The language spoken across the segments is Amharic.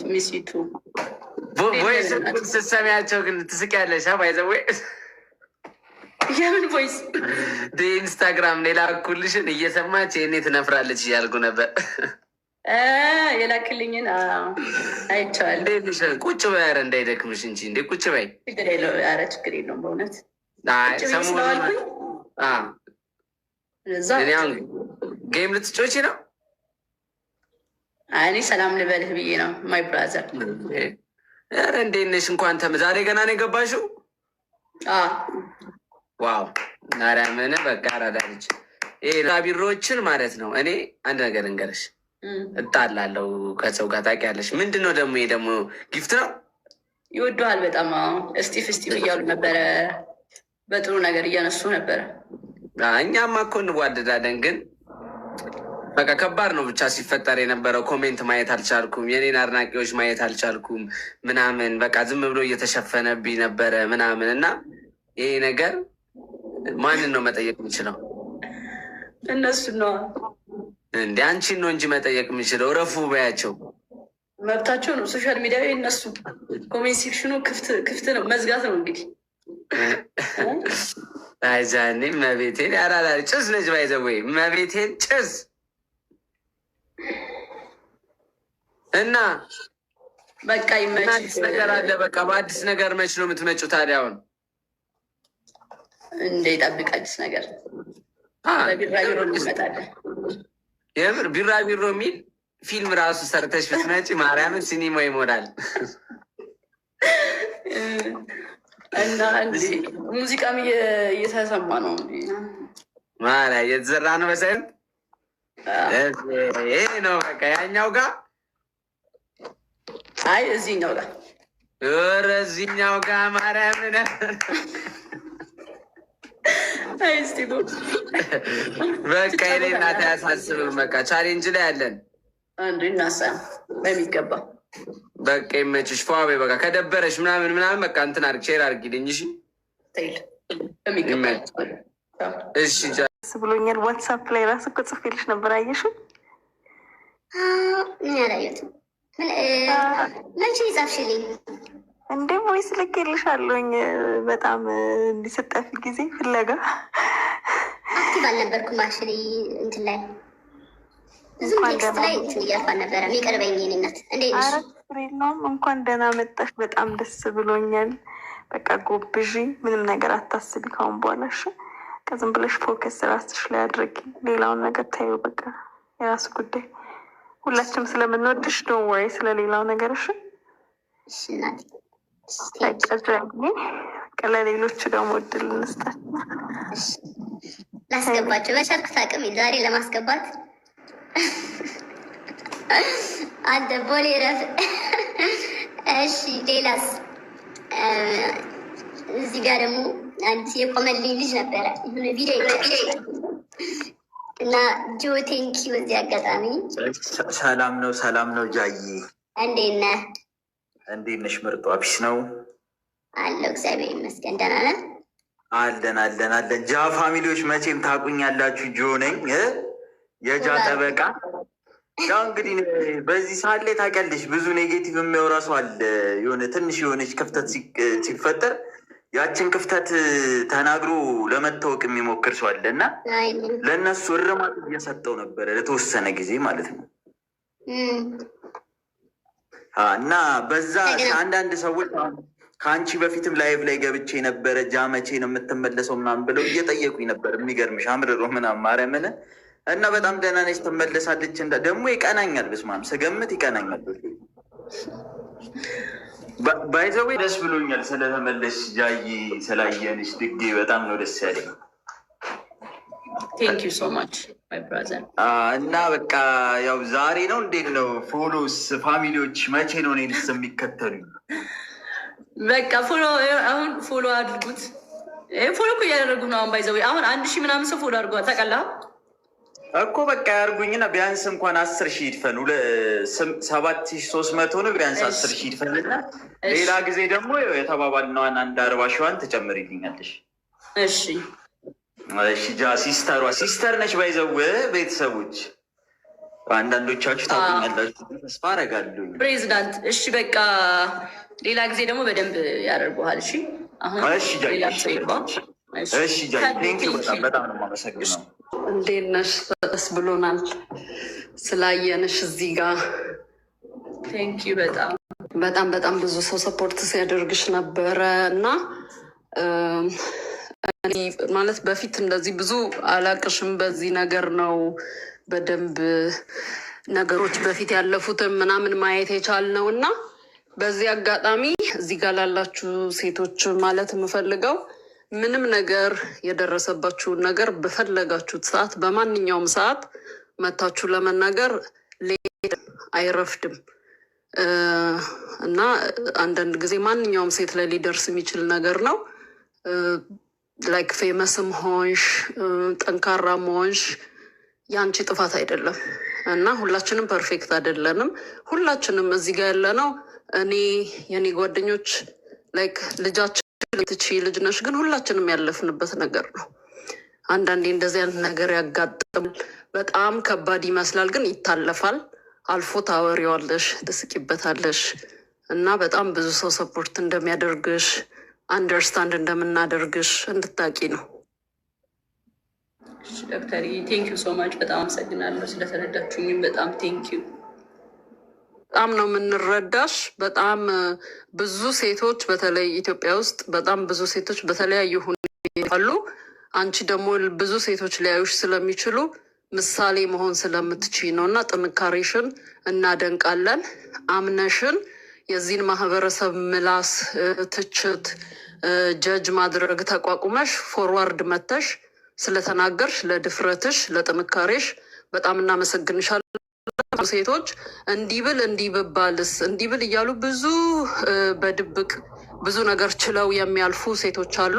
ሚስ ዩ ቱ ቮይስ ስትሰሚያቸው ግን ትስቂያለሽ። ባይዘዌ የምን ቮይስ ኢንስታግራም ሌላ እኩልሽን እየሰማች እኔ ትነፍራለች እያልኩ ነበር። የላክልኝን አይቼዋለሁ። እንዴት ቁጭ በይ፣ ኧረ እንዳይደክምሽ እንጂ እንዴ ቁጭ በይ። ችግር የለውም፣ ኧረ ችግር የለውም በእውነት ሰሞኑን ጌም ልትጮቺ ነው? እኔ ሰላም ልበልህ ብዬ ነው። ማይ ብራዘር ኧረ እንዴት ነሽ? እንኳን ዛሬ ገና ነው የገባሽው? ዋው ማርያምን በቃ አራዳልች ቢሮዎችን ማለት ነው። እኔ አንድ ነገር እንገርሽ፣ እጣላለሁ ከሰው ጋር ታውቂያለሽ። ምንድን ነው ደግሞ ይሄ ደግሞ ጊፍት ነው? ይወደዋል በጣም። እስጢፍ እያሉ ነበረ፣ በጥሩ ነገር እያነሱ ነበረ። እኛማ እኮ እንዋደዳለን፣ ግን በቃ ከባድ ነው ብቻ ሲፈጠር የነበረው። ኮሜንት ማየት አልቻልኩም፣ የኔን አድናቂዎች ማየት አልቻልኩም ምናምን፣ በቃ ዝም ብሎ እየተሸፈነብኝ ነበረ ምናምን። እና ይሄ ነገር ማንን ነው መጠየቅ የምችለው? እነሱ ነው እንደ አንቺን ነው እንጂ መጠየቅ የምችለው። ረፉ በያቸው፣ መብታቸው ነው። ሶሻል ሚዲያ እነሱ ኮሜንት ሴክሽኑ ክፍት ነው፣ መዝጋት ነው እንግዲህ። አይዛኔ መቤቴን ያራላ ጭስ ነች ባይዘወይ መቤቴን ጭስ እና በቃ ይመችሽ ነገር አለ። በቃ በአዲስ ነገር መች ነው የምትመጪው ታዲያ? አሁን እንደ ይጠብቅ አዲስ ነገር በቢራቢሮ እንመጣለን። የምር ቢራቢሮ የሚል ፊልም ራሱ ሰርተሽ ብትመጪ ማርያምን ሲኒማ ይሞላል። እና ሙዚቃም እየተሰማ ነው ማርያ እየተዘራ ነው መሰል። ይሄ ነው በቃ ያኛው ጋር አይ እዚህኛው ጋር እዚህኛው ጋር ማርያምን በቃ የኔ እናት አያሳስብም። በቃ ቻሌንጅ ላይ ያለን አንዱ እናሳ በሚገባ በቃ ይመችሽ። ፏቤ በቃ ከደበረሽ ምናምን በቃ እንትን አድርግ ሼር አድርጊልኝ። እሺ እሺ ብሎኛል። ዋትሳፕ ላይ ራሱ እኮ ጽፌልሽ ነበር። አየሽው? ያላየሁትም መቼ ጻፍሽልኝ እንዴ? ቮይስ ልኬልሻለሁኝ። በጣም እንዲሰጠፊ ጊዜ ፍለጋ አክቲቭ አልነበርኩም። አክቹዋሊ እንትን ላይ ብዙም ቴክስት ላይ እንትን እያልኩ አልነበረ የሚቀርበኝ ኔነት። እንዴት ነሽ? የለውም እንኳን ደህና መጣሽ። በጣም ደስ ብሎኛል። በቃ ጎብዢ፣ ምንም ነገር አታስቢ ካሁን በኋላ እሺ? ዝም ብለሽ ፎከስ ራስሽ ላይ አድርጊ። ሌላውን ነገር ታዩ፣ በቃ የራሱ ጉዳይ። ሁላችንም ስለምንወድሽ ዶን ወሪ ስለሌላው ነገር እሺ? ለሌሎቹ ደግሞ እድል እንስጣት። ላስገባቸው በቻልኩት አቅም ዛሬ ለማስገባት አንተ ቦሌ ረፍ። እሺ ሌላስ? እዚህ ጋር ደግሞ አንድ የቆመልኝ ልጅ ነበረ ቪዲዮ እና ጆ ቴንኪ። በዚህ አጋጣሚ ሰላም ነው ጃዬ፣ እንዴት ነህ? እንዴት ነሽ? ምርጧ ፒስ ነው አለው። እግዚአብሔር ይመስገን ደህና ነን። አለን። ጃ ፋሚሊዎች መቼም ታቁኛላችሁ። ጆ ነኝ የጃ ጠበቃ። ያው እንግዲህ በዚህ ሰዓት ላይ ታውቂያለሽ ብዙ ኔጌቲቭ የሚያወራ ሰው አለ። የሆነ ትንሽ የሆነች ክፍተት ሲፈጠር ያችን ክፍተት ተናግሮ ለመታወቅ የሚሞክር ሰው አለ እና ለእነሱ እርማት እየሰጠው ነበረ ለተወሰነ ጊዜ ማለት ነው። እና በዛ አንዳንድ ሰዎች ከአንቺ በፊትም ላይቭ ላይ ገብቼ ነበረ ጃ መቼ ነው የምትመለሰው ምናምን ብለው እየጠየቁኝ ነበር። የሚገርምሽ አምርሮ ምናምን ማርያምን እና በጣም ደህና ነች ትመለሳለች። ደግሞ ይቀናኛል፣ በስማም ስገምት ይቀናኛል። ባይዘዌ ደስ ብሎኛል ስለተመለሽ ጃይ፣ ስላየንሽ ድጌ በጣም ነው ደስ ያለኝ። ቴንክ ዩ ሶ ማች ማይ ብራዘር። እና በቃ ያው ዛሬ ነው እንዴት ነው ፎሎስ ፋሚሊዎች መቼ ነው እኔንስ የሚከተሉኝ? በቃ አሁን ፎሎ አድርጉት። ፎሎ እኮ እያደረጉ ነው አሁን። ባይዘዌ አሁን 1000 ምናምን ሰው ፎሎ አድርጓል። ታውቃለህ እኮ በቃ ያርጉኝና ቢያንስ እንኳን 10,000 ይድፈን። 7,300 ነው ቢያንስ 10,000 ይድፈንና ሌላ ጊዜ ደግሞ የተባባልነዋን 40,000 ትጨምሪልኛለሽ። እሺ ጃ ሲስተር ነች ባይዘው ቤተሰቦች አንዳንዶቻችሁ ታውቁኛላችሁ ተስፋ አደርጋለሁ። ፕሬዚዳንት እሺ፣ በቃ ሌላ ጊዜ ደግሞ በደንብ ያደርጉሃል። እሺ አሁን ሌላ ሰው ይግባ። እሺ ጃይ ቴንኪው፣ በጣም ነው የማመሰግነው። እንዴት ነሽ? ደስ ብሎናል ስላየንሽ እዚህ ጋር። ቴንኪው በጣም ብዙ ሰው ሰፖርት ሲያደርግሽ ነበረ እና እኔ ማለት በፊት እንደዚህ ብዙ አላቅሽም። በዚህ ነገር ነው በደንብ ነገሮች በፊት ያለፉትን ምናምን ማየት የቻልነው እና በዚህ አጋጣሚ እዚህ ጋር ላላችሁ ሴቶች ማለት የምፈልገው ምንም ነገር የደረሰባችሁን ነገር በፈለጋችሁት ሰዓት በማንኛውም ሰዓት መታችሁ ለመናገር አይረፍድም እና አንዳንድ ጊዜ ማንኛውም ሴት ላይ ሊደርስ የሚችል ነገር ነው። ላይክ ፌመስም ሆንሽ ጠንካራም ሆንሽ የአንቺ ጥፋት አይደለም እና ሁላችንም ፐርፌክት አይደለንም። ሁላችንም እዚህ ጋር ያለነው እኔ የኔ ጓደኞች ላይክ ልጃችን ልትቺ ልጅ ነሽ፣ ግን ሁላችንም ያለፍንበት ነገር ነው። አንዳንዴ እንደዚህ አይነት ነገር ያጋጥማል። በጣም ከባድ ይመስላል፣ ግን ይታለፋል። አልፎ ታወሪዋለሽ፣ ትስቂበታለሽ እና በጣም ብዙ ሰው ሰፖርት እንደሚያደርግሽ አንደርስታንድ እንደምናደርግሽ እንድታቂ ነው። ዶክተር ቴንኪው ሶ ማች፣ በጣም አመሰግናለሁ ስለተረዳችሁኝም በጣም ቴንኪው። በጣም ነው የምንረዳሽ። በጣም ብዙ ሴቶች በተለይ ኢትዮጵያ ውስጥ በጣም ብዙ ሴቶች በተለያዩ ሁኔታ አሉ። አንቺ ደግሞ ብዙ ሴቶች ሊያዩሽ ስለሚችሉ ምሳሌ መሆን ስለምትችይ ነው እና ጥንካሬሽን እናደንቃለን። አምነሽን የዚህን ማህበረሰብ ምላስ፣ ትችት፣ ጀጅ ማድረግ ተቋቁመሽ ፎርዋርድ መተሽ ስለተናገርሽ ለድፍረትሽ፣ ለጥንካሬሽ በጣም እናመሰግንሻለን። ሴቶች እንዲብል እንዲብባልስ እንዲብል እያሉ ብዙ በድብቅ ብዙ ነገር ችለው የሚያልፉ ሴቶች አሉ።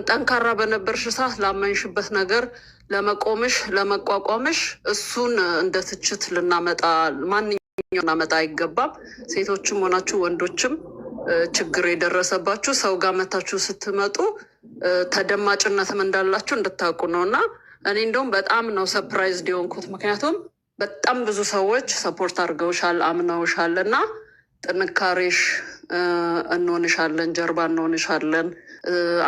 ጠንካራ በነበርሽ ሰዓት ላመንሽበት ነገር ለመቆምሽ ለመቋቋምሽ እሱን እንደ ትችት ልናመጣ ማንኛውም ልናመጣ አይገባም። ሴቶችም ሆናችሁ ወንዶችም ችግር የደረሰባችሁ ሰው ጋር መታችሁ ስትመጡ ተደማጭነትም እንዳላችሁ እንድታውቁ ነው እና እኔ እንደውም በጣም ነው ሰፕራይዝድ የሆንኩት። ምክንያቱም በጣም ብዙ ሰዎች ሰፖርት አድርገውሻል፣ አምነውሻል እና ጥንካሬሽ እንሆንሻለን፣ ጀርባ እንሆንሻለን።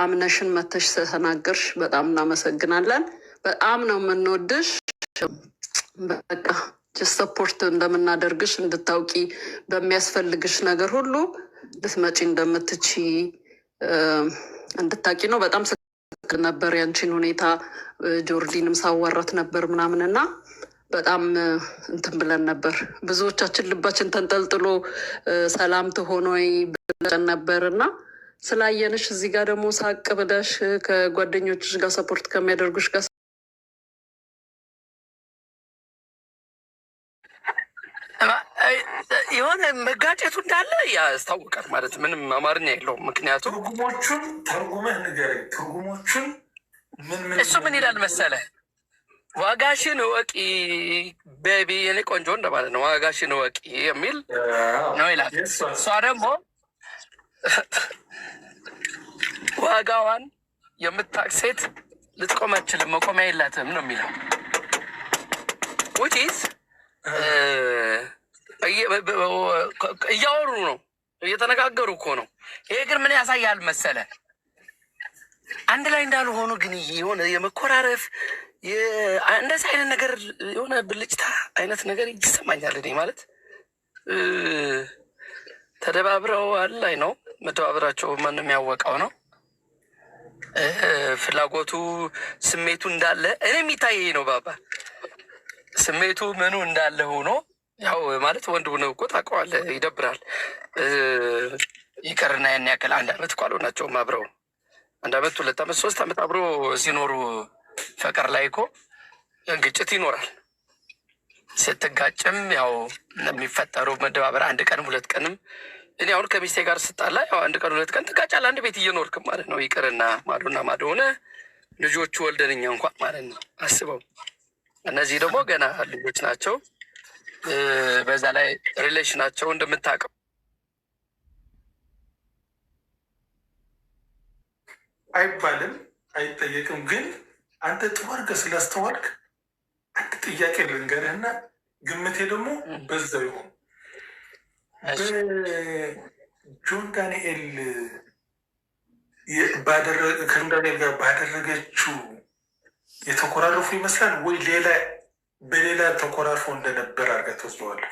አምነሽን መተሽ ተናገርሽ፣ በጣም እናመሰግናለን። በጣም ነው የምንወድሽ። በቃ ሰፖርት እንደምናደርግሽ እንድታውቂ በሚያስፈልግሽ ነገር ሁሉ ልትመጪ እንደምትቺ እንድታውቂ ነው። በጣም ነበር ያንቺን ሁኔታ ጆርዲንም ሳዋራት ነበር ምናምን እና በጣም እንትን ብለን ነበር። ብዙዎቻችን ልባችን ተንጠልጥሎ ሰላም ትሆን ወይ ብለን ነበር እና ስላየንሽ እዚህ ጋር ደግሞ ሳቅ ብለሽ ከጓደኞችሽ ጋር ሰፖርት ከሚያደርጉሽ ጋር የሆነ መጋጨቱ እንዳለ ያስታውቃል። ማለት ምንም አማርኛ የለውም። ምክንያቱም ትርጉሞቹን ተርጉመህ ንገረኝ። ትርጉሞቹን እሱ ምን ይላል መሰለህ? ዋጋሽን እወቂ ቤቢ፣ የኔ ቆንጆ እንደማለት ነው። ዋጋሽን እወቂ የሚል ነው ይላል። እሷ ደግሞ ዋጋዋን የምታውቅ ሴት ልትቆም አትችልም፣ መቆሚያ የላትም ነው የሚለው። ውጪስ እያወሩ ነው፣ እየተነጋገሩ እኮ ነው። ይሄ ግን ምን ያሳያል መሰለ? አንድ ላይ እንዳልሆኑ ግን የሆነ የመኮራረፍ እንደዚህ አይነት ነገር የሆነ ብልጭታ አይነት ነገር ይሰማኛል። እኔ ማለት ተደባብረዋል ላይ ነው መደባበራቸው ማንም ያወቀው ነው። ፍላጎቱ ስሜቱ እንዳለ እኔ የሚታየኝ ነው። ባባ ስሜቱ ምኑ እንዳለ ሆኖ ያው ማለት ወንድ ነው እኮ ታውቀዋለህ፣ ይደብራል። ይቅርና ያን ያክል 1 ዓመት እኮ አልሆናቸውም አብረው 1 ዓመት 2 ዓመት 3 ዓመት አብሮ ሲኖሩ ፍቅር ላይ እኮ ግጭት ይኖራል። ስትጋጭም ያው የሚፈጠሩ መደባበር 1 ቀንም 2 ቀንም እኔ አሁን ከሚስቴ ጋር ስጣላ ያው 1 ቀን 2 ቀን ትጋጫለህ። አንድ ቤት እየኖርክም ማለት ነው። ይቅርና ማዶና ማዶ ሆነ ልጆቹ ወልደንኛ እንኳን ማለት ነው። አስበው። እነዚህ ደግሞ ገና ልጆች ናቸው። በዛ ላይ ሪሌሽናቸው እንደምታውቀው አይባልም አይጠየቅም። ግን አንተ ጥሩ አድርገህ ስላስተዋልክ አንድ ጥያቄ ልንገርህና ግምቴ ደግሞ በዛው ይሆን በጆን ዳንኤል ከዳንኤል ጋር ባደረገችው የተኮራረፉ ይመስላል ወይ ሌላ በሌላ ተኮራርፎ እንደነበር አድርገህ ትወስደዋለህ?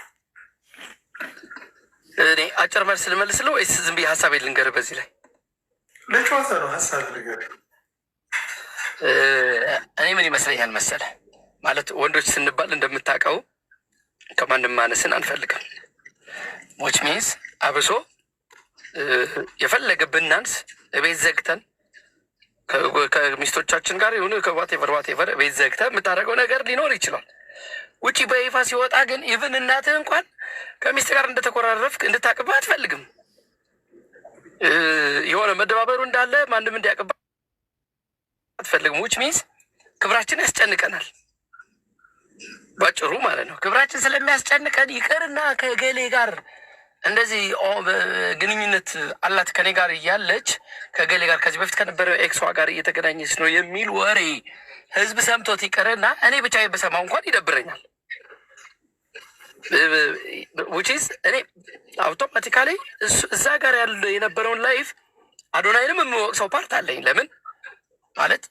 እኔ አጭር መልስ ልመልስልህ ወይስ ዝም ብዬ ሀሳቤ ልንገርህ? በዚህ ላይ ለጨዋታ ነው ሀሳብ ልንገርህ። እኔ ምን ይመስለኛል መሰለህ፣ ማለት ወንዶች ስንባል እንደምታውቀው ከማንም ማነስን አንፈልግም። ዊች ሚንስ አብሶ የፈለገ ብናንስ ቤት ዘግተን ከሚስቶቻችን ጋር የሆነ ዋቴቨር ቤት ዘግተን የምታደርገው ነገር ሊኖር ይችላል። ውጪ በይፋ ሲወጣ ግን ኢቭን እናትህ እንኳን ከሚስት ጋር እንደተኮራረፍክ እንድታቅብህ አትፈልግም። የሆነ መደባበሩ እንዳለ ማንም እንዲያቅብህ አትፈልግም። ዊች ሚንስ ክብራችን ያስጨንቀናል። ባጭሩ ማለት ነው። ክብራችን ስለሚያስጨንቀን ይቅርና ከገሌ ጋር እንደዚህ ግንኙነት አላት ከኔ ጋር እያለች ከገሌ ጋር ከዚህ በፊት ከነበረ ኤክሷ ጋር እየተገናኘች ነው የሚል ወሬ ህዝብ ሰምቶት ይቅርና እኔ ብቻ በሰማው እንኳን ይደብረኛል። ዊችዝ እኔ አውቶማቲካሊ እዛ ጋር ያለ የነበረውን ላይፍ አዶናይንም የምወቅሰው ፓርት አለኝ። ለምን ማለት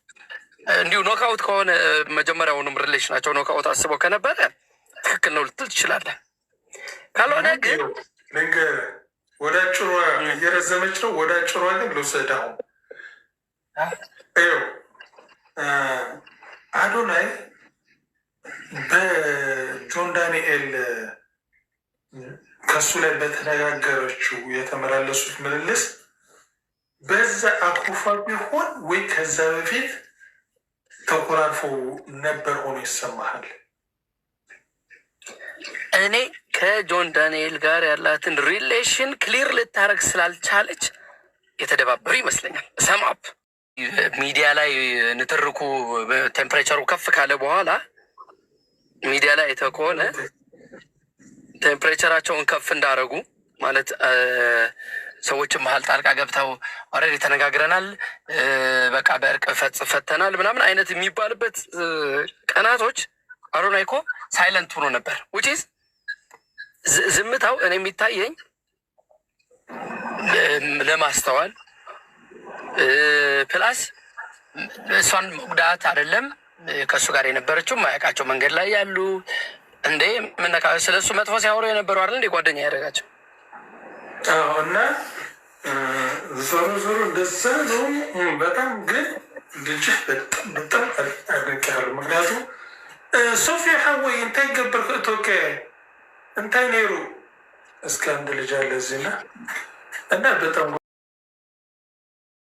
እንዲሁ ኖክአውት ከሆነ መጀመሪያውንም ሪሌሽናቸው ኖክአውት አስበው ከነበረ ትክክል ነው ልትል ትችላለህ። ካልሆነ ግን ልንገርህ፣ ወደ አጭሯ እየረዘመች ነው። ወደ አጭሯ ግን ልውሰድ። አሁን ይኸው አዶናይ በጆን ዳንኤል ከሱ ላይ በተነጋገረችው የተመላለሱት ምልልስ በዛ አኩርፋ ቢሆን ወይ ከዛ በፊት ተኮራርፎ ነበር ሆኖ ይሰማሃል? እኔ ከጆን ዳንኤል ጋር ያላትን ሪሌሽን ክሊር ልታረግ ስላልቻለች የተደባበሩ ይመስለኛል። ሰምአፕ ሚዲያ ላይ ንትርኩ ቴምፕሬቸሩ ከፍ ካለ በኋላ ሚዲያ ላይ አይተህ ከሆነ ቴምፕሬቸራቸውን ከፍ እንዳረጉ ማለት ሰዎችን መሀል ጣልቃ ገብተው ኦልሬዲ ተነጋግረናል፣ በቃ በእርቅ ፈተናል ምናምን አይነት የሚባልበት ቀናቶች አዶናይ እኮ ሳይለንት ሆኖ ነበር። ዊች ኢዝ ዝምታው እኔ የሚታየኝ ለማስተዋል ፕላስ እሷን መጉዳት አይደለም። ከእሱ ጋር የነበረችው ማያውቃቸው መንገድ ላይ ያሉ እንዴ ምነካ ስለሱ መጥፎ ሲያወሩ የነበሩ አይደል እንዴ ጓደኛ ያደረጋቸው እና ዞሮ ዞሮ እንደዛ ነው። በጣም ግን ልጅህ በጣም አድንቄሃለሁ። ምክንያቱም ሶፊያ ሀወይ እንታይ ገበር ክእቶከ እንታይ ነይሩ እስከ አንድ ልጅ አለ እዚህና እና በጣም